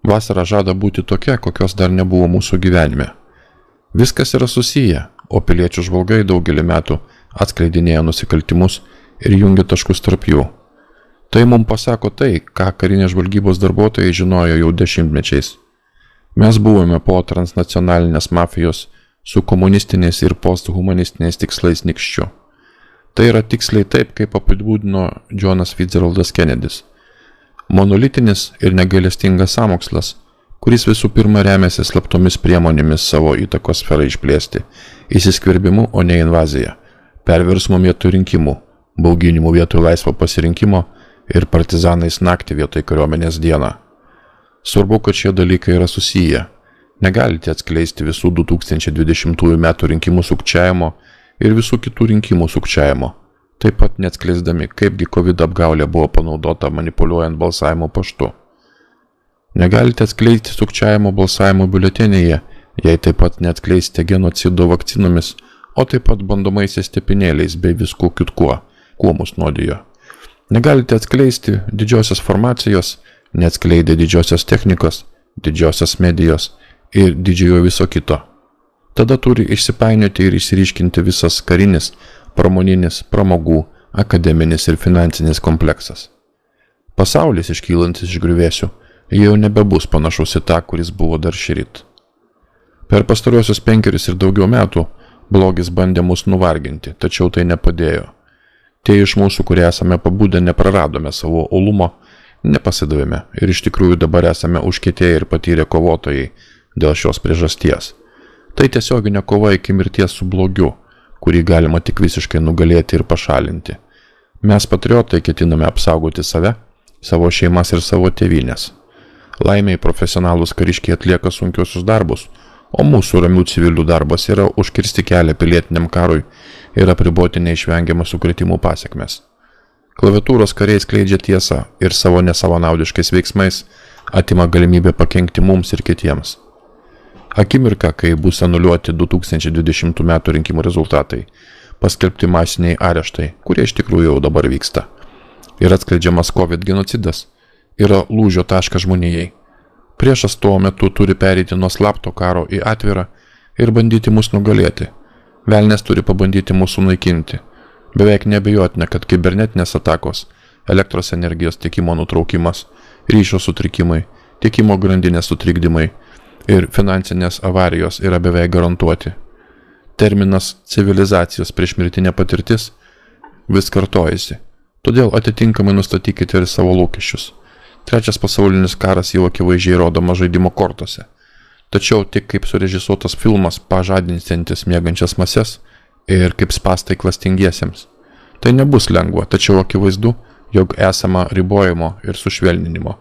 Vasara žada būti tokia, kokios dar nebuvo mūsų gyvenime. Viskas yra susiję, o piliečių žvalgai daugelį metų atskleidinėja nusikaltimus ir jungia taškus tarp jų. Tai mums pasako tai, ką karinės žvalgybos darbuotojai žinojo jau dešimtmečiais. Mes buvome po transnacionalinės mafijos su komunistiniais ir posthumanistiniais tikslais nykščiu. Tai yra tiksliai taip, kaip apibūdino Johnas Fitzgeraldas Kennedys. Monolitinis ir negailestingas sąmokslas, kuris visų pirma remiasi slaptomis priemonėmis savo įtakos sferą išplėsti, įsiskverbimu, o ne invazija, perversmo vietoj rinkimų, bauginimų vietoj laisvo pasirinkimo ir partizanais naktį vietoj kariuomenės dieną. Svarbu, kad šie dalykai yra susiję. Negalite atskleisti visų 2020 metų rinkimų sukčiavimo ir visų kitų rinkimų sukčiavimo, taip pat neatskleisdami, kaipgi COVID apgaulė buvo panaudota manipuliuojant balsavimo paštu. Negalite atskleisti sukčiavimo balsavimo biuletenėje, jei taip pat neatskleisite genocido vakcinomis, o taip pat bandomaisiais tepinėliais bei viskuo kitkuo, kuo mus nuodijo. Negalite atskleisti didžiosios formacijos, neatskleidę didžiosios technikos, didžiosios medijos ir didžiojo viso kito. Tada turi išsipainioti ir išsiryškinti visas karinis, pramoninis, pramogų, akademinis ir finansinis kompleksas. Pasaulis iškylantis iš griuvėsių jau nebebus panašus į tą, kuris buvo dar šįryt. Per pastaruosius 5 ir daugiau metų blogis bandė mus nuvarginti, tačiau tai nepadėjo. Tie iš mūsų, kurie esame pabudę, nepraradome savo uolumo, nepasidavėme ir iš tikrųjų dabar esame užkietėję ir patyrę kovotojai dėl šios priežasties. Tai tiesioginė kova iki mirties su blogiu, kurį galima tik visiškai nugalėti ir pašalinti. Mes patriotai ketiname apsaugoti save, savo šeimas ir savo tėvynės. Laimiai profesionalūs kariškiai atlieka sunkiuosius darbus, o mūsų ramių civilių darbas yra užkirsti kelią pilietiniam karui ir apriboti neišvengiamą sukrėtimų pasekmes. Klaviatūros kariai skleidžia tiesą ir savo nesavanaudiškais veiksmais atima galimybę pakenkti mums ir kitiems. Akimirka, kai bus anuliuoti 2020 metų rinkimų rezultatai, paskelbti masiniai areštai, kurie iš tikrųjų jau dabar vyksta, ir atskleidžiamas COVID genocidas, yra lūžio taškas žmonijai. Priešas tuo metu turi pereiti nuo slapto karo į atvirą ir bandyti mus nugalėti. Velnės turi pabandyti mūsų naikinti. Beveik neabejotina, kad kibernetinės atakos, elektros energijos tiekimo nutraukimas, ryšio sutrikimai, tiekimo grandinės sutrikdymai ir finansinės avarijos yra beveik garantuoti. Terminas civilizacijos priešmirtinė patirtis vis kartojasi, todėl atitinkamai nustatykite ir savo lūkesčius. Trečias pasaulinis karas jau akivaizdžiai rodoma žaidimo kortose, tačiau tik kaip surežisuotas filmas pažadinsiantis miegančias mases ir kaip spąstai klastingiesiems. Tai nebus lengva, tačiau akivaizdu, jog esama ribojimo ir sušvelninimo,